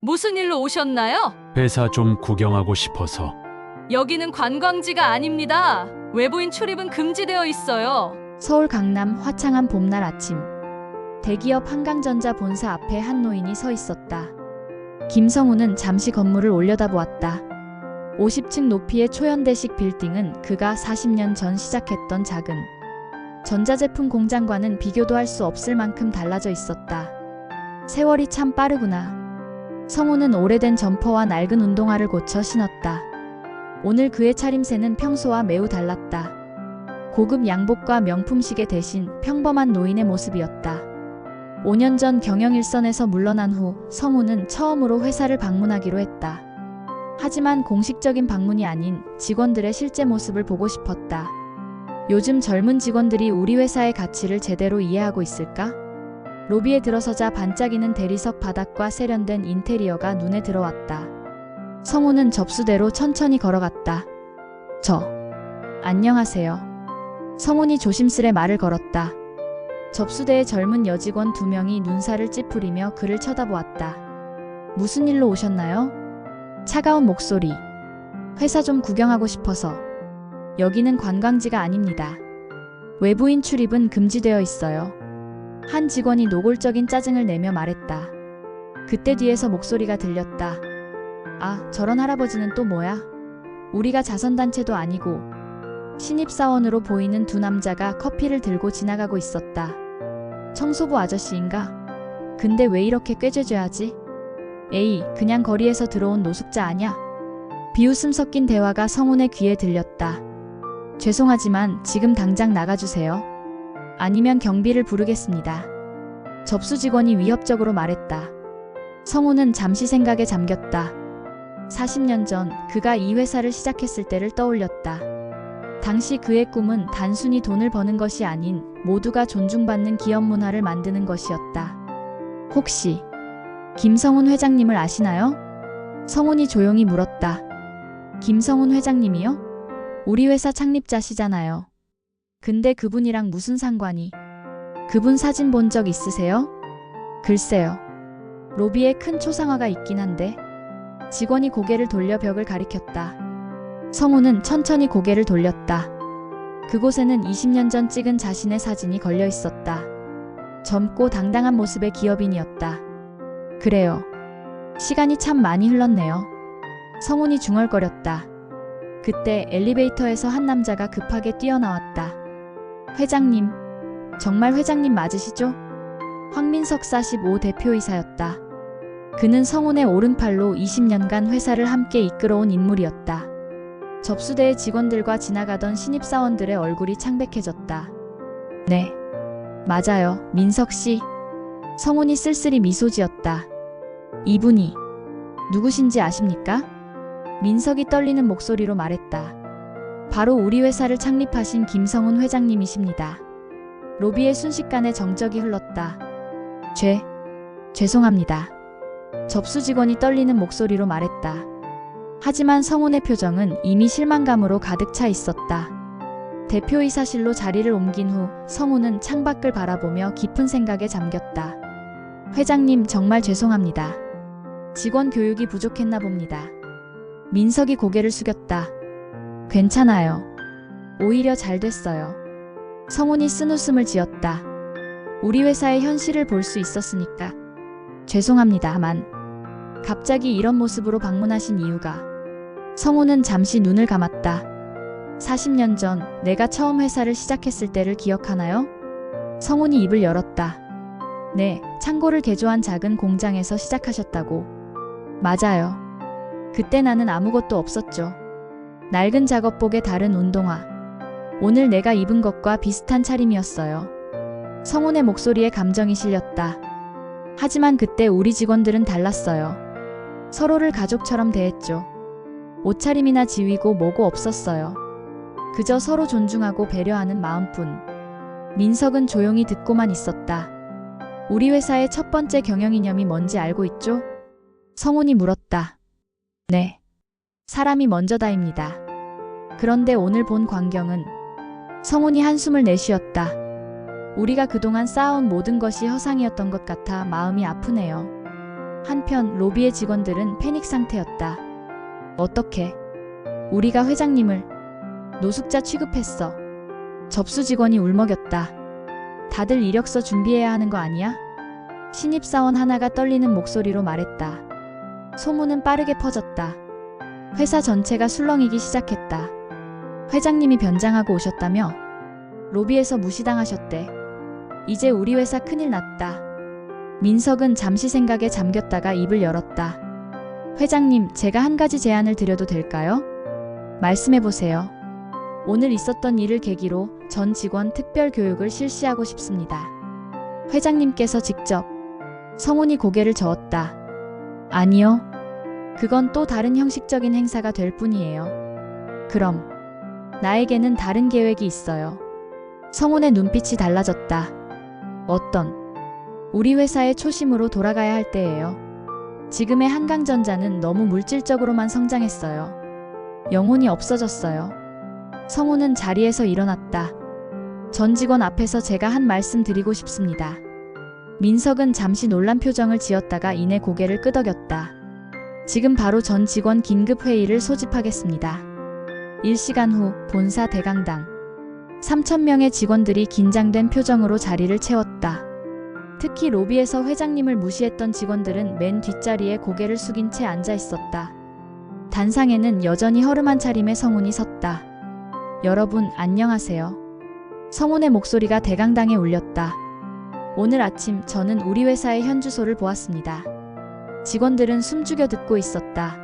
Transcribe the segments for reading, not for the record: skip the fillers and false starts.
무슨 일로 오셨나요? 회사 좀 구경하고 싶어서. 여기는 관광지가 아닙니다. 외부인 출입은 금지되어 있어요. 서울 강남 화창한 봄날 아침. 대기업 한강전자 본사 앞에 한 노인이 서 있었다. 김성우는 잠시 건물을 올려다보았다. 50층 높이의 초현대식 빌딩은 그가 40년 전 시작했던 작은 전자제품 공장과는 비교도 할 수 없을 만큼 달라져 있었다. 세월이 참 빠르구나. 성우는 오래된 점퍼와 낡은 운동화를 고쳐 신었다. 오늘 그의 차림새는 평소와 매우 달랐다. 고급 양복과 명품 시계 대신 평범한 노인의 모습이었다. 5년 전 경영일선에서 물러난 후 성우는 처음으로 회사를 방문하기로 했다. 하지만 공식적인 방문이 아닌 직원들의 실제 모습을 보고 싶었다. 요즘 젊은 직원들이 우리 회사의 가치를 제대로 이해하고 있을까? 로비에 들어서자 반짝이는 대리석 바닥과 세련된 인테리어가 눈에 들어왔다. 성우는 접수대로 천천히 걸어갔다. 안녕하세요. 성훈이 조심스레 말을 걸었다. 접수대에 젊은 여직원 2명이 눈살을 찌푸리며 그를 쳐다보았다. 무슨 일로 오셨나요? 차가운 목소리. 회사 좀 구경하고 싶어서. 여기는 관광지가 아닙니다. 외부인 출입은 금지되어 있어요. 한 직원이 노골적인 짜증을 내며 말했다. 그때 뒤에서 목소리가 들렸다. 아, 저런 할아버지는 또 뭐야? 우리가 자선단체도 아니고. 신입사원으로 보이는 두 남자가 커피를 들고 지나가고 있었다. 청소부 아저씨인가? 근데 왜 이렇게 꾀죄죄하지? 에이, 그냥 거리에서 들어온 노숙자 아냐? 비웃음 섞인 대화가 성훈의 귀에 들렸다. 죄송하지만 지금 당장 나가주세요. 아니면 경비를 부르겠습니다. 접수 직원이 위협적으로 말했다. 성훈은 잠시 생각에 잠겼다. 40년 전 그가 이 회사를 시작했을 때를 떠올렸다. 당시 그의 꿈은 단순히 돈을 버는 것이 아닌 모두가 존중받는 기업 문화를 만드는 것이었다. 혹시 김성훈 회장님을 아시나요? 성훈이 조용히 물었다. 김성훈 회장님이요? 우리 회사 창립자시잖아요. 근데 그분이랑 무슨 상관이? 그분 사진 본 적 있으세요? 글쎄요. 로비에 큰 초상화가 있긴 한데. 직원이 고개를 돌려 벽을 가리켰다. 성우는 천천히 고개를 돌렸다. 그곳에는 20년 전 찍은 자신의 사진이 걸려 있었다. 젊고 당당한 모습의 기업인이었다. 그래요. 시간이 참 많이 흘렀네요. 성훈이 중얼거렸다. 그때 엘리베이터에서 한 남자가 급하게 뛰어나왔다. 회장님, 정말 회장님 맞으시죠? 황민석 45 대표이사였다. 그는 성훈의 오른팔로 20년간 회사를 함께 이끌어온 인물이었다. 접수대의 직원들과 지나가던 신입사원들의 얼굴이 창백해졌다. 네, 맞아요, 민석 씨. 성훈이 쓸쓸히 미소 지었다. 이분이 누구신지 아십니까? 민석이 떨리는 목소리로 말했다. 바로 우리 회사를 창립하신 김성훈 회장님이십니다. 로비에 순식간에 정적이 흘렀다. 죄송합니다. 접수 직원이 떨리는 목소리로 말했다. 하지만 성훈의 표정은 이미 실망감으로 가득 차 있었다. 대표이사실로 자리를 옮긴 후 성훈은 창밖을 바라보며 깊은 생각에 잠겼다. 회장님, 정말 죄송합니다. 직원 교육이 부족했나 봅니다. 민석이 고개를 숙였다. 괜찮아요. 오히려 잘 됐어요. 성훈이 쓴웃음을 지었다. 우리 회사의 현실을 볼 수 있었으니까. 죄송합니다만. 갑자기 이런 모습으로 방문하신 이유가. 성훈은 잠시 눈을 감았다. 40년 전 내가 처음 회사를 시작했을 때를 기억하나요? 성훈이 입을 열었다. 네, 창고를 개조한 작은 공장에서 시작하셨다고. 맞아요. 그때 나는 아무것도 없었죠. 낡은 작업복에 다른 운동화. 오늘 내가 입은 것과 비슷한 차림이었어요. 성훈의 목소리에 감정이 실렸다. 하지만 그때 우리 직원들은 달랐어요. 서로를 가족처럼 대했죠. 옷차림이나 지위고 뭐고 없었어요. 그저 서로 존중하고 배려하는 마음뿐. 민석은 조용히 듣고만 있었다. 우리 회사의 첫 번째 경영이념이 뭔지 알고 있죠? 성훈이 물었다. 네. 사람이 먼저다입니다. 그런데 오늘 본 광경은. 성훈이 한숨을 내쉬었다. 우리가 그동안 쌓아온 모든 것이 허상이었던 것 같아 마음이 아프네요. 한편 로비의 직원들은 패닉 상태였다. 어떻게? 우리가 회장님을 노숙자 취급했어. 접수 직원이 울먹였다. 다들 이력서 준비해야 하는 거 아니야? 신입사원 하나가 떨리는 목소리로 말했다. 소문은 빠르게 퍼졌다. 회사 전체가 술렁이기 시작했다. 회장님이 변장하고 오셨다며? 로비에서 무시당하셨대. 이제 우리 회사 큰일 났다. 민석은 잠시 생각에 잠겼다가 입을 열었다. 회장님, 제가 한 가지 제안을 드려도 될까요? 말씀해보세요. 오늘 있었던 일을 계기로 전 직원 특별 교육을 실시하고 싶습니다. 회장님께서 직접. 성훈이 고개를 저었다. 아니요. 그건 또 다른 형식적인 행사가 될 뿐이에요. 그럼 나에게는 다른 계획이 있어요. 성훈의 눈빛이 달라졌다. 어떤? 우리 회사의 초심으로 돌아가야 할 때예요. 지금의 한강전자는 너무 물질적으로만 성장했어요. 영혼이 없어졌어요. 성훈은 자리에서 일어났다. 전 직원 앞에서 제가 한 말씀 드리고 싶습니다. 민석은 잠시 놀란 표정을 지었다가 이내 고개를 끄덕였다. 지금 바로 전 직원 긴급 회의를 소집하겠습니다. 1시간 후 본사 대강당. 3,000명의 직원들이 긴장된 표정으로 자리를 채웠다. 특히 로비에서 회장님을 무시했던 직원들은 맨 뒷자리에 고개를 숙인 채 앉아 있었다. 단상에는 여전히 허름한 차림의 성훈이 섰다. 여러분, 안녕하세요. 성훈의 목소리가 대강당에 울렸다. 오늘 아침 저는 우리 회사의 현 주소를 보았습니다. 직원들은 숨죽여 듣고 있었다.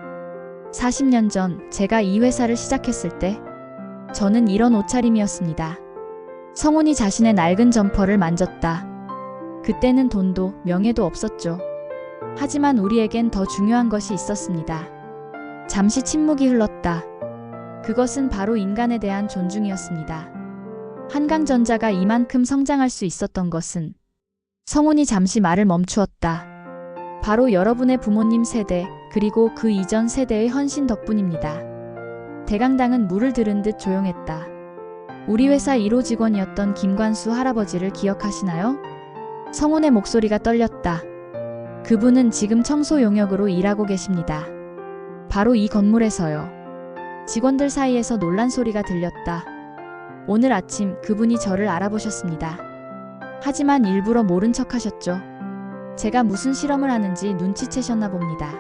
40년 전 제가 이 회사를 시작했을 때 저는 이런 옷차림이었습니다. 성훈이 자신의 낡은 점퍼를 만졌다. 그때는 돈도 명예도 없었죠. 하지만 우리에겐 더 중요한 것이 있었습니다. 잠시 침묵이 흘렀다. 그것은 바로 인간에 대한 존중이었습니다. 한강전자가 이만큼 성장할 수 있었던 것은 성훈이 잠시 말을 멈추었다. 바로 여러분의 부모님 세대 그리고 그 이전 세대의 헌신 덕분입니다. 대강당은 물을 들은 듯 조용했다. 우리 회사 1호 직원이었던 김관수 할아버지를 기억하시나요? 성훈의 목소리가 떨렸다. 그분은 지금 청소 용역으로 일하고 계십니다. 바로 이 건물에서요. 직원들 사이에서 놀란 소리가 들렸다. 오늘 아침 그분이 저를 알아보셨습니다. 하지만 일부러 모른 척 하셨죠. 제가 무슨 실험을 하는지 눈치채셨나 봅니다.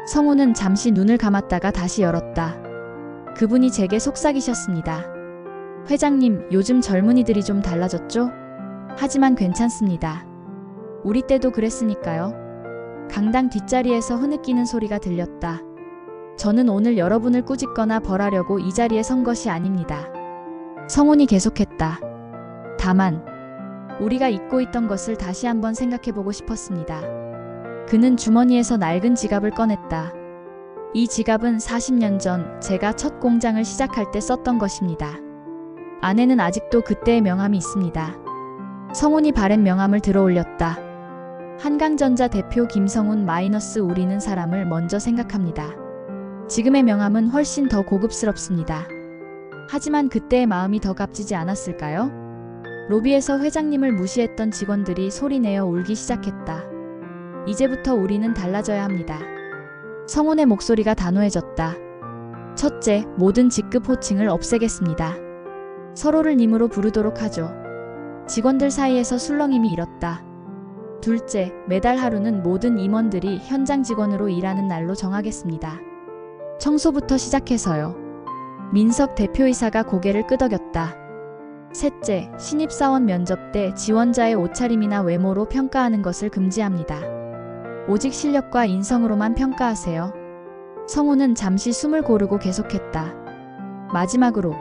성훈은 잠시 눈을 감았다가 다시 열었다. 그분이 제게 속삭이셨습니다. 회장님, 요즘 젊은이들이 좀 달라졌죠? 하지만 괜찮습니다. 우리 때도 그랬으니까요. 강당 뒷자리에서 흐느끼는 소리가 들렸다. 저는 오늘 여러분을 꾸짖거나 벌하려고 이 자리에 선 것이 아닙니다. 성훈이 계속했다. 다만 우리가 잊고 있던 것을 다시 한번 생각해보고 싶었습니다. 그는 주머니에서 낡은 지갑을 꺼냈다. 이 지갑은 40년 전 제가 첫 공장을 시작할 때 썼던 것입니다. 안에는 아직도 그때의 명함이 있습니다. 성훈이 바랜 명함을 들어 올렸다. 한강전자 대표 김성훈 마이너스 우리는 사람을 먼저 생각합니다. 지금의 명함은 훨씬 더 고급스럽습니다. 하지만 그때의 마음이 더 값지지 않았을까요? 로비에서 회장님을 무시했던 직원들이 소리내어 울기 시작했다. 이제부터 우리는 달라져야 합니다. 성훈의 목소리가 단호해졌다. 첫째, 모든 직급 호칭을 없애겠습니다. 서로를 님으로 부르도록 하죠. 직원들 사이에서 술렁임이 일었다. 둘째, 매달 하루는 모든 임원들이 현장 직원으로 일하는 날로 정하겠습니다. 청소부터 시작해서요. 민석 대표이사가 고개를 끄덕였다. 셋째, 신입사원 면접 때 지원자의 옷차림이나 외모로 평가하는 것을 금지합니다. 오직 실력과 인성으로만 평가하세요. 성훈은 잠시 숨을 고르고 계속했다. 마지막으로,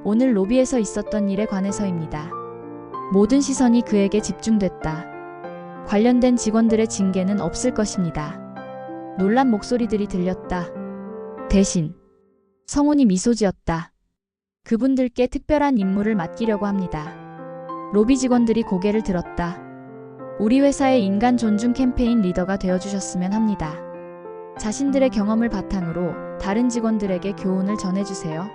오늘 로비에서 있었던 일에 관해서입니다. 모든 시선이 그에게 집중됐다. 관련된 직원들의 징계는 없을 것입니다. 놀란 목소리들이 들렸다. 대신 성훈이 미소 지었다. 그분들께 특별한 임무를 맡기려고 합니다. 로비 직원들이 고개를 들었다. 우리 회사의 인간 존중 캠페인 리더가 되어주셨으면 합니다. 자신들의 경험을 바탕으로 다른 직원들에게 교훈을 전해주세요.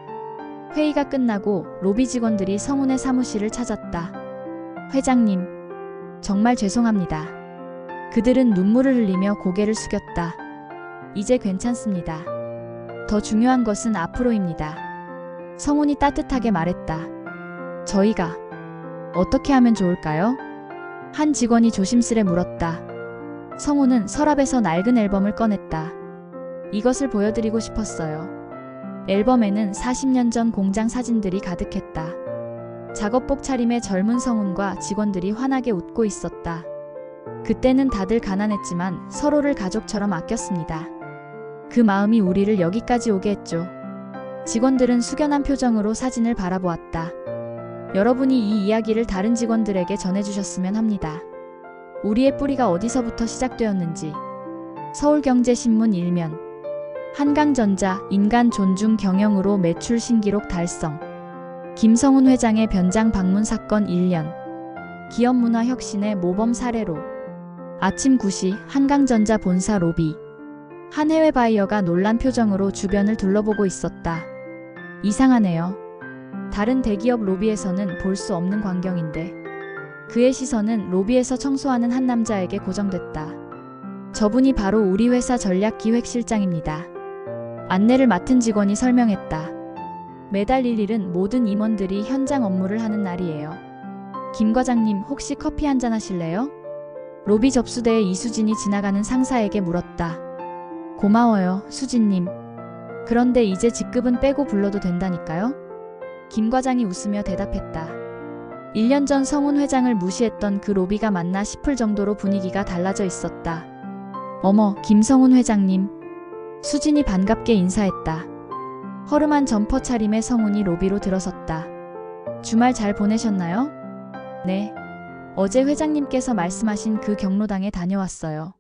회의가 끝나고 로비 직원들이 성훈의 사무실을 찾았다. 회장님, 정말 죄송합니다. 그들은 눈물을 흘리며 고개를 숙였다. 이제 괜찮습니다. 더 중요한 것은 앞으로입니다. 성훈이 따뜻하게 말했다. 저희가 어떻게 하면 좋을까요? 한 직원이 조심스레 물었다. 성훈은 서랍에서 낡은 앨범을 꺼냈다. 이것을 보여드리고 싶었어요. 앨범에는 40년 전 공장 사진들이 가득했다. 작업복 차림의 젊은 성훈과 직원들이 환하게 웃고 있었다. 그때는 다들 가난했지만 서로를 가족처럼 아꼈습니다. 그 마음이 우리를 여기까지 오게 했죠. 직원들은 숙연한 표정으로 사진을 바라보았다. 여러분이 이 이야기를 다른 직원들에게 전해주셨으면 합니다. 우리의 뿌리가 어디서부터 시작되었는지. 서울경제신문 1면. 한강전자 인간 존중 경영으로 매출 신기록 달성. 김성훈 회장의 변장 방문 사건 1년. 기업 문화 혁신의 모범 사례로. 아침 9시 한강전자 본사 로비. 한 해외 바이어가 놀란 표정으로 주변을 둘러보고 있었다. 이상하네요. 다른 대기업 로비에서는 볼 수 없는 광경인데. 그의 시선은 로비에서 청소하는 한 남자에게 고정됐다. 저분이 바로 우리 회사 전략기획실장입니다. 안내를 맡은 직원이 설명했다. 매달 1일은 모든 임원들이 현장 업무를 하는 날이에요. 김 과장님 혹시 커피 한잔 하실래요? 로비 접수대에 이수진이 지나가는 상사에게 물었다. 고마워요, 수진님. 그런데 이제 직급은 빼고 불러도 된다니까요? 김 과장이 웃으며 대답했다. 1년 전 성훈 회장을 무시했던 그 로비가 맞나 싶을 정도로 분위기가 달라져 있었다. 어머, 김성훈 회장님. 수진이 반갑게 인사했다. 허름한 점퍼 차림의 성훈이 로비로 들어섰다. 주말 잘 보내셨나요? 네. 어제 회장님께서 말씀하신 그 경로당에 다녀왔어요.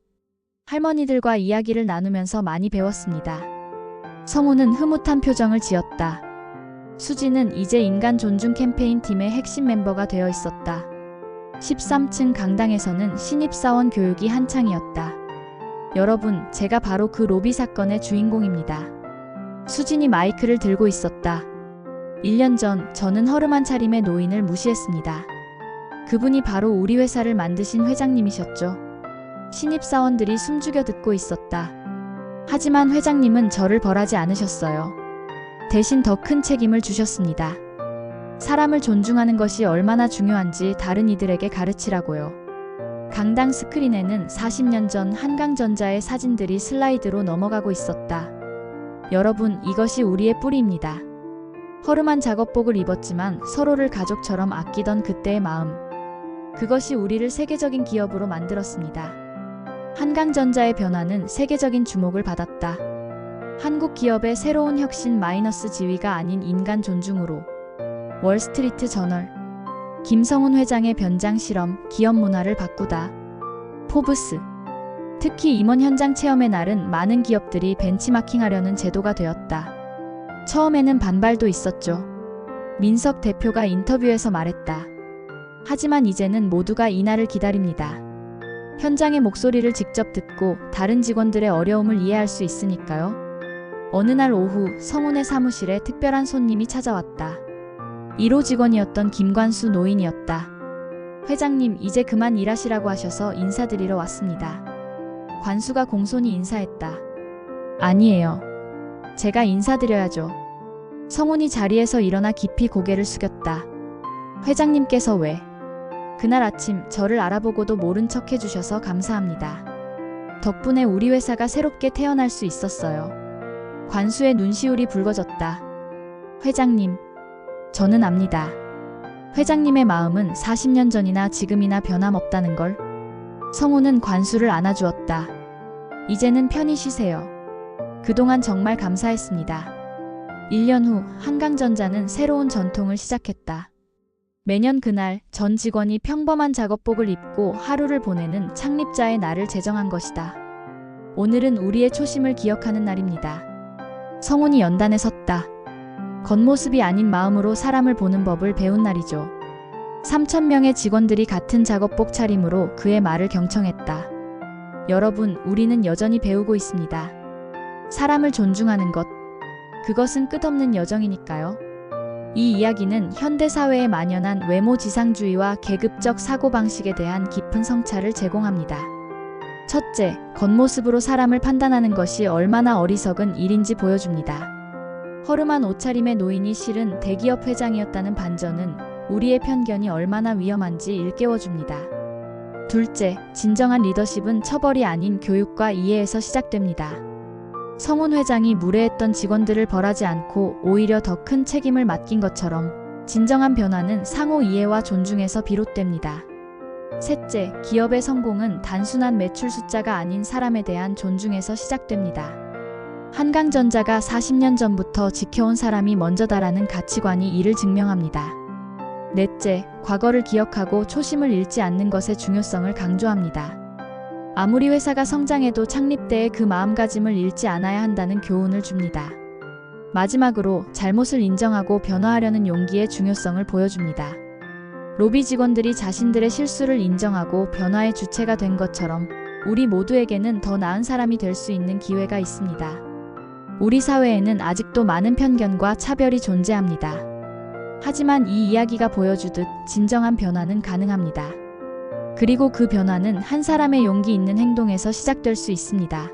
할머니들과 이야기를 나누면서 많이 배웠습니다. 성훈은 흐뭇한 표정을 지었다. 수지는 이제 인간 존중 캠페인 팀의 핵심 멤버가 되어 있었다. 13층 강당에서는 신입사원 교육이 한창이었다. 여러분, 제가 바로 그 로비 사건의 주인공입니다. 수진이 마이크를 들고 있었다. 1년 전 저는 허름한 차림의 노인을 무시했습니다. 그분이 바로 우리 회사를 만드신 회장님이셨죠. 신입사원들이 숨죽여 듣고 있었다. 하지만 회장님은 저를 벌하지 않으셨어요. 대신 더 큰 책임을 주셨습니다. 사람을 존중하는 것이 얼마나 중요한지 다른 이들에게 가르치라고요. 강당 스크린에는 40년 전 한강전자의 사진들이 슬라이드로 넘어가고 있었다. 여러분, 이것이 우리의 뿌리입니다. 허름한 작업복을 입었지만 서로를 가족처럼 아끼던 그때의 마음. 그것이 우리를 세계적인 기업으로 만들었습니다. 한강전자의 변화는 세계적인 주목을 받았다. 한국 기업의 새로운 혁신 마이너스 지위가 아닌 인간 존중으로. 월스트리트 저널. 김성훈 회장의 변장 실험, 기업 문화를 바꾸다. 포브스. 특히 임원 현장 체험의 날은 많은 기업들이 벤치마킹하려는 제도가 되었다. 처음에는 반발도 있었죠. 민석 대표가 인터뷰에서 말했다. 하지만 이제는 모두가 이날을 기다립니다. 현장의 목소리를 직접 듣고 다른 직원들의 어려움을 이해할 수 있으니까요. 어느 날 오후 성훈의 사무실에 특별한 손님이 찾아왔다. 1호 직원이었던 김관수 노인이었다. 회장님, 이제 그만 일하시라고 하셔서 인사드리러 왔습니다. 관수가 공손히 인사했다. 아니에요. 제가 인사드려야죠. 성훈이 자리에서 일어나 깊이 고개를 숙였다. 회장님께서 왜? 그날 아침 저를 알아보고도 모른 척 해주셔서 감사합니다. 덕분에 우리 회사가 새롭게 태어날 수 있었어요. 관수의 눈시울이 붉어졌다. 회장님, 저는 압니다. 회장님의 마음은 40년 전이나 지금이나 변함없다는 걸. 성훈은 관수를 안아주었다. 이제는 편히 쉬세요. 그동안 정말 감사했습니다. 1년 후 한강전자는 새로운 전통을 시작했다. 매년 그날 전 직원이 평범한 작업복을 입고 하루를 보내는 창립자의 날을 제정한 것이다. 오늘은 우리의 초심을 기억하는 날입니다. 성훈이 연단에 섰다. 겉모습이 아닌 마음으로 사람을 보는 법을 배운 날이죠. 3,000명의 직원들이 같은 작업복 차림으로 그의 말을 경청했다. 여러분, 우리는 여전히 배우고 있습니다. 사람을 존중하는 것, 그것은 끝없는 여정이니까요. 이 이야기는 현대사회에 만연한 외모 지상주의와 계급적 사고방식에 대한 깊은 성찰을 제공합니다. 첫째, 겉모습으로 사람을 판단하는 것이 얼마나 어리석은 일인지 보여줍니다. 허름한 옷차림의 노인이 실은 대기업 회장이었다는 반전은 우리의 편견이 얼마나 위험한지 일깨워줍니다. 둘째, 진정한 리더십은 처벌이 아닌 교육과 이해에서 시작됩니다. 성훈 회장이 무례했던 직원들을 벌하지 않고 오히려 더 큰 책임을 맡긴 것처럼 진정한 변화는 상호 이해와 존중에서 비롯됩니다. 셋째, 기업의 성공은 단순한 매출 숫자가 아닌 사람에 대한 존중에서 시작됩니다. 한강전자가 40년 전부터 지켜온 사람이 먼저다라는 가치관이 이를 증명합니다. 넷째, 과거를 기억하고 초심을 잃지 않는 것의 중요성을 강조합니다. 아무리 회사가 성장해도 창립 때의 그 마음가짐을 잃지 않아야 한다는 교훈을 줍니다. 마지막으로 잘못을 인정하고 변화하려는 용기의 중요성을 보여줍니다. 로비 직원들이 자신들의 실수를 인정하고 변화의 주체가 된 것처럼 우리 모두에게는 더 나은 사람이 될 수 있는 기회가 있습니다. 우리 사회에는 아직도 많은 편견과 차별이 존재합니다. 하지만 이 이야기가 보여주듯 진정한 변화는 가능합니다. 그리고 그 변화는 한 사람의 용기 있는 행동에서 시작될 수 있습니다.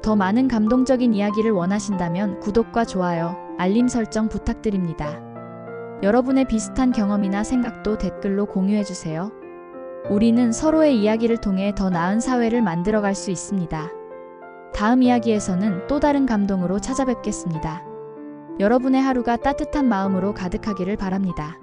더 많은 감동적인 이야기를 원하신다면 구독과 좋아요, 알림 설정 부탁드립니다. 여러분의 비슷한 경험이나 생각도 댓글로 공유해주세요. 우리는 서로의 이야기를 통해 더 나은 사회를 만들어갈 수 있습니다. 다음 이야기에서는 또 다른 감동으로 찾아뵙겠습니다. 여러분의 하루가 따뜻한 마음으로 가득하기를 바랍니다.